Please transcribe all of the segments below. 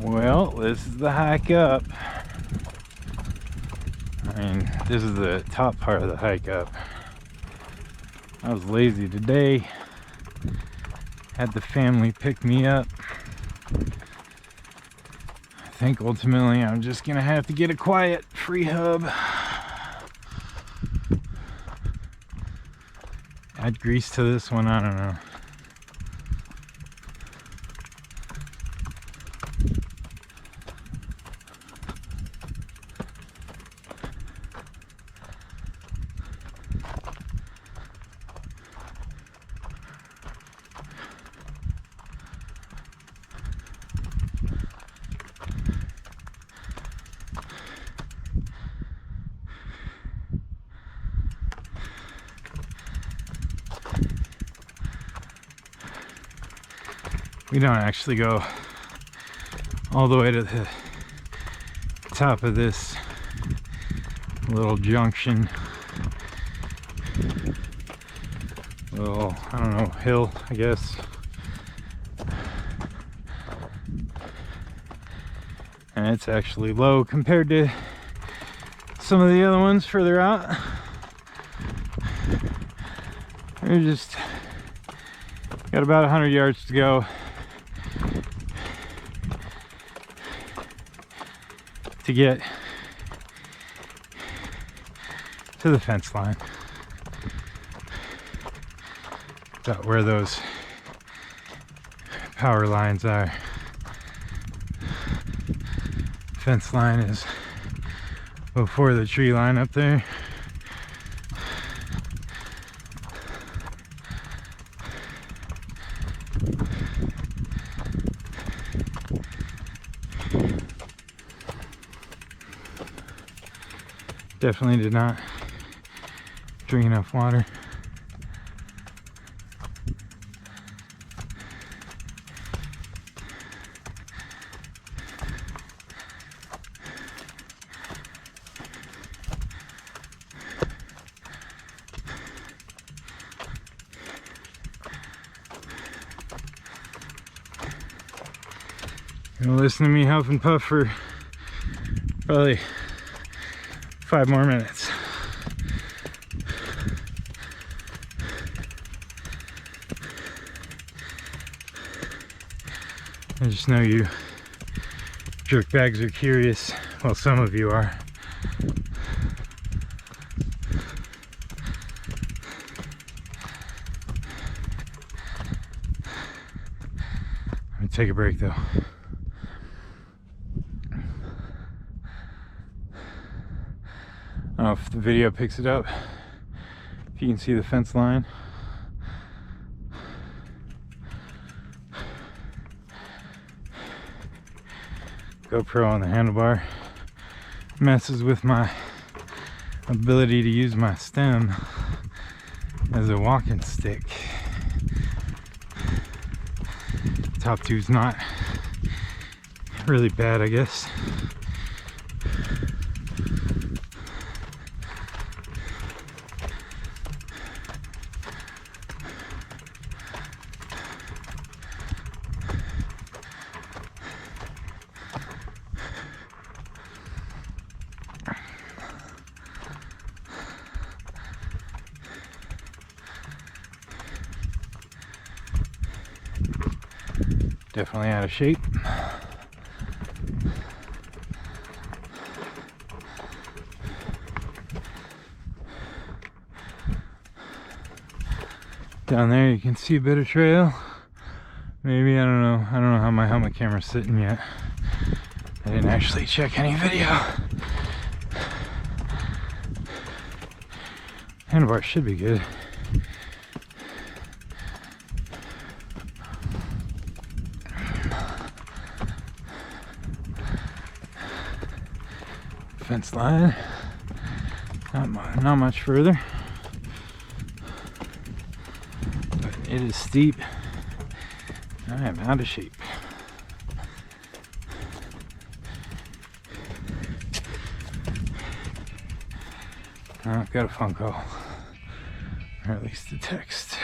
Well, this is the hike up. I mean, this is the top part of the hike up. I was lazy today. Had the family pick me up. I think ultimately I'm just gonna have to get a quiet free hub. Add grease to this one, I don't know. We don't actually go all the way to the top of this little junction, little, I don't know, hill, I guess. And it's actually low compared to some of the other ones further out. We're just got about 100 yards to go to get to the fence line. About where those power lines are. Fence line is before the tree line up there. Definitely did not drink enough water. Gonna listen to me huff and puff for probably 5 more minutes. I just know you jerk bags are curious. Well, some of you are. I'm gonna take a break though. I don't know if the video picks it up, if you can see the fence line. GoPro on the handlebar messes with my ability to use my stem as a walking stick. Top two's not really bad, I guess. Definitely out of shape. Down there you can see a bit of trail. Maybe, I don't know how my helmet camera's sitting yet. I didn't actually check any video. Handlebar should be good. Fence line, not much further, but it is steep. I am out of shape. I've got a phone call, or at least a text.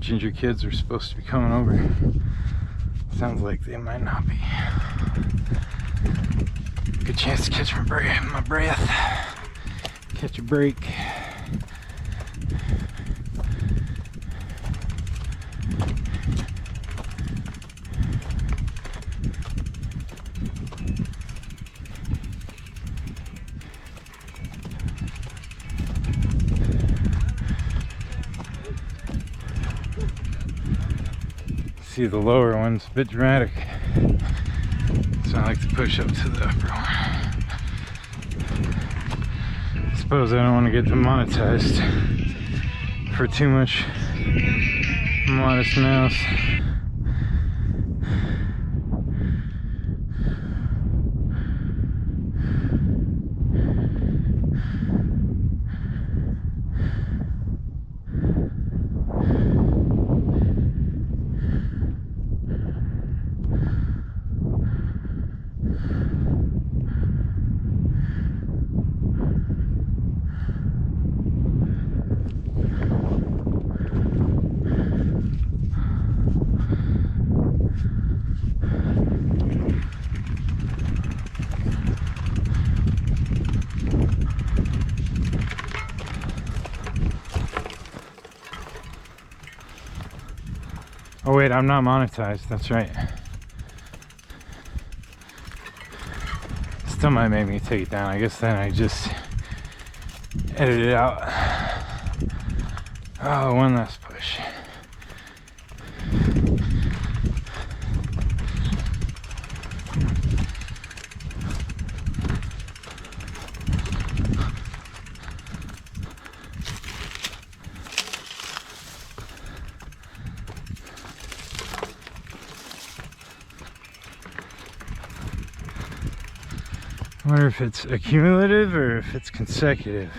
ginger kids are supposed to be coming over. Sounds like they might not be. Good chance to catch my breath. Catch a break. See, the lower one's a bit dramatic, so I like to push up to the upper one. I suppose I don't want to get demonetized for too much modest mouse. Oh wait, I'm not monetized, that's right. Still might make me take it down. I guess then I just edit it out. Oh, one last push. I wonder if it's accumulative or if it's consecutive.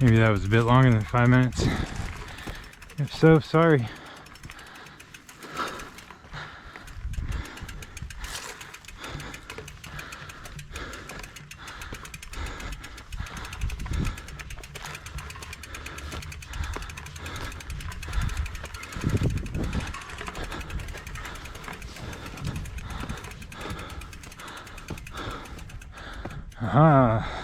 Maybe that was a bit longer than 5 minutes. If so, sorry. Aha.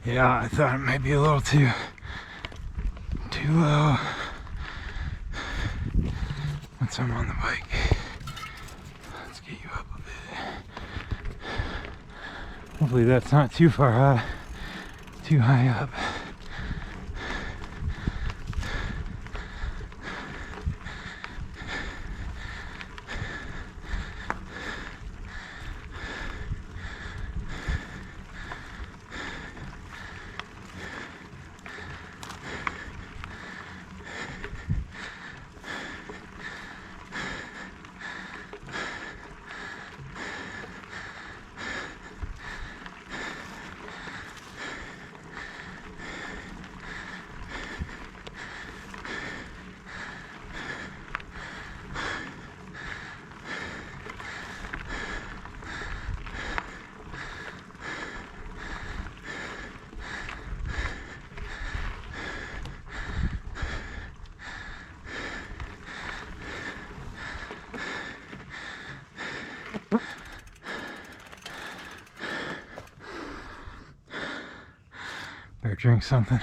Yeah, I thought it might be a little too low. Once I'm on the bike, let's get you up a bit. Hopefully that's not too far high, too high up. Better drink something.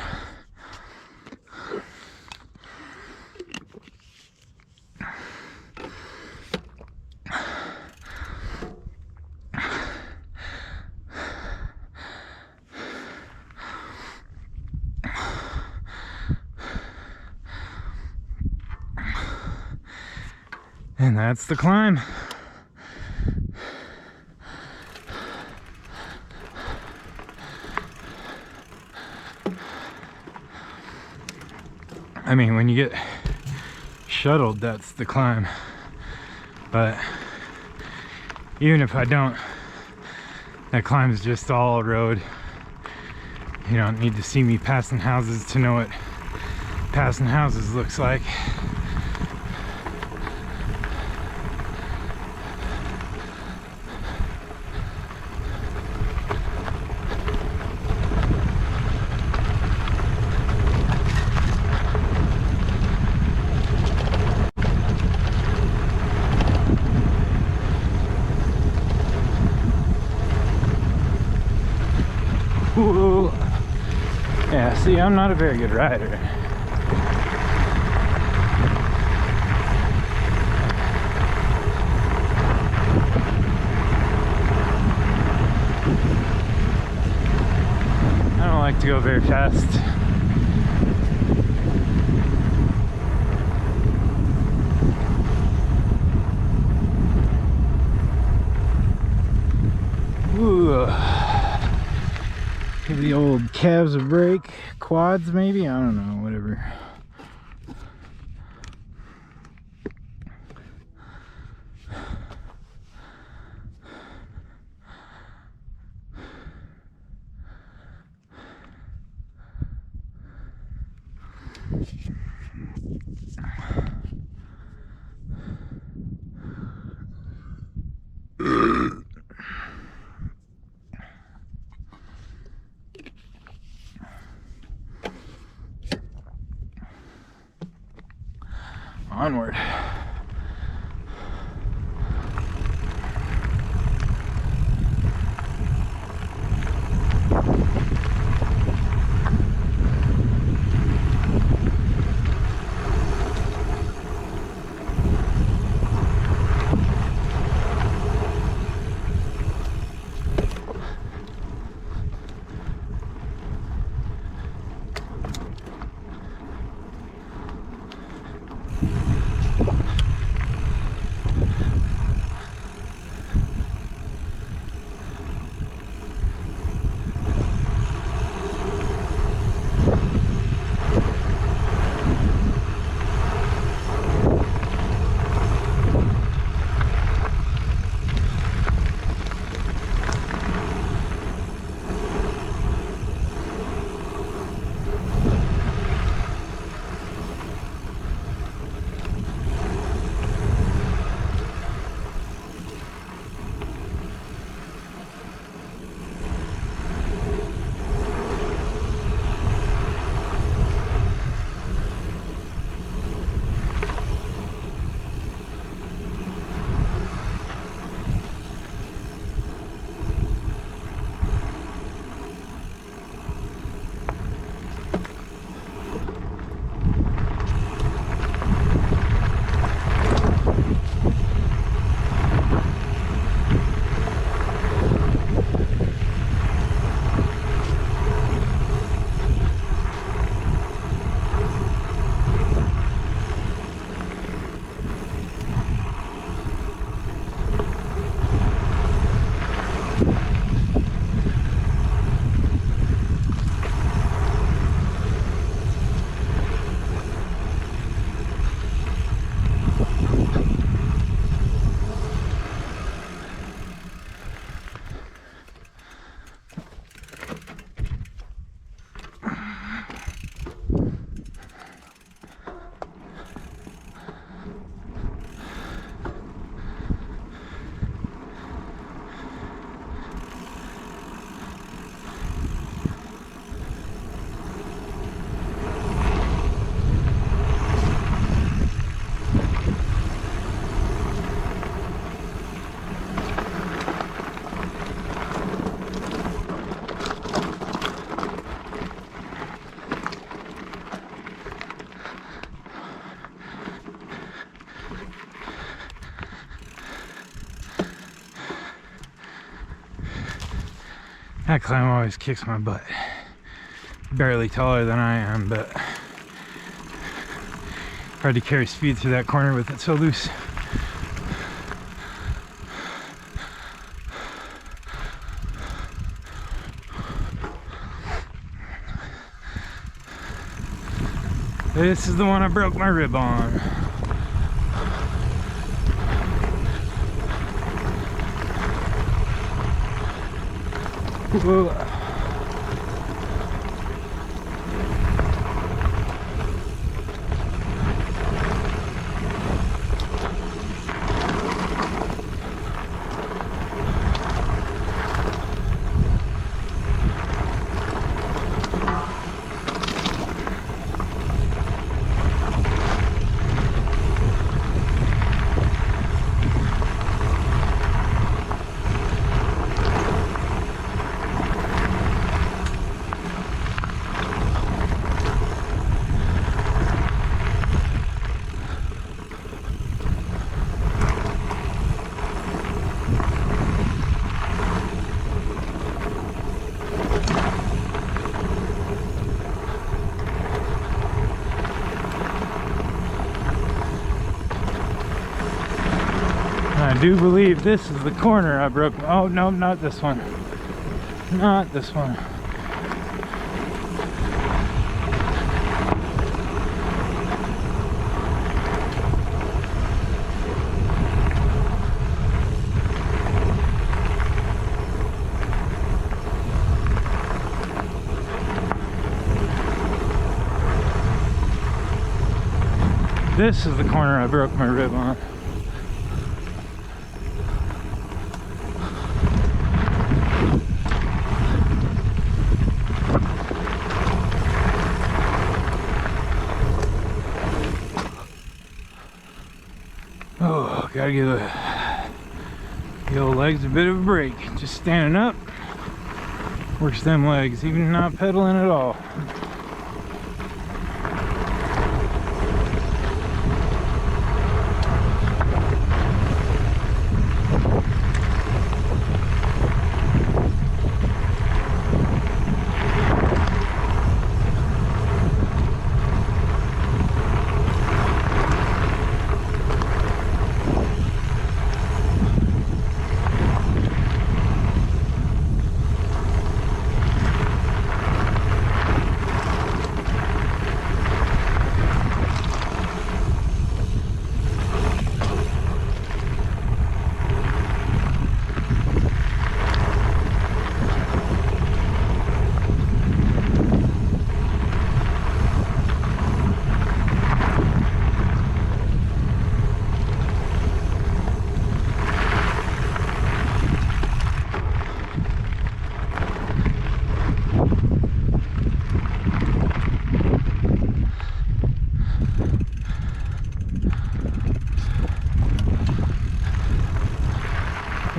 And that's the climb. I mean, when you get shuttled, that's the climb. But even if I don't, that climb is just all road. You don't need to see me passing houses to know what passing houses looks like. Ooh. Yeah, see, I'm not a very good rider. I don't like to go very fast. Ooh. Give the old calves a break. Quads maybe? I don't know, whatever. Onward. That climb always kicks my butt. Barely taller than I am, but hard to carry speed through that corner with it so loose. This is the one I broke my rib on. Whoa. I do believe this is the corner I broke. Oh, no, not this one. Not this one. This is the corner I broke my rib on. Oh, gotta give the old legs a bit of a break. Just standing up works them legs, even not pedaling at all.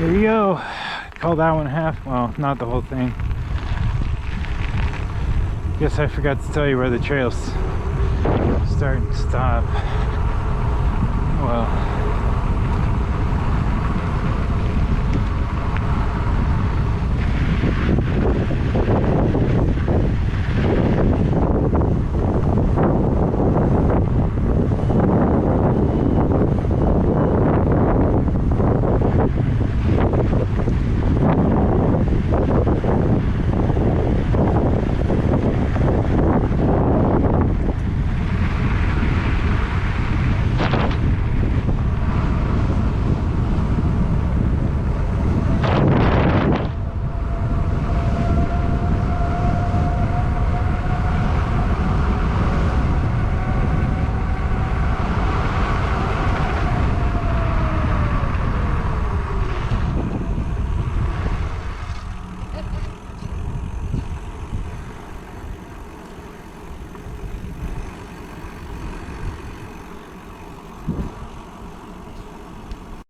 There you go. Call that one half. Well, not the whole thing. Guess I forgot to tell you where the trails start and stop. Well.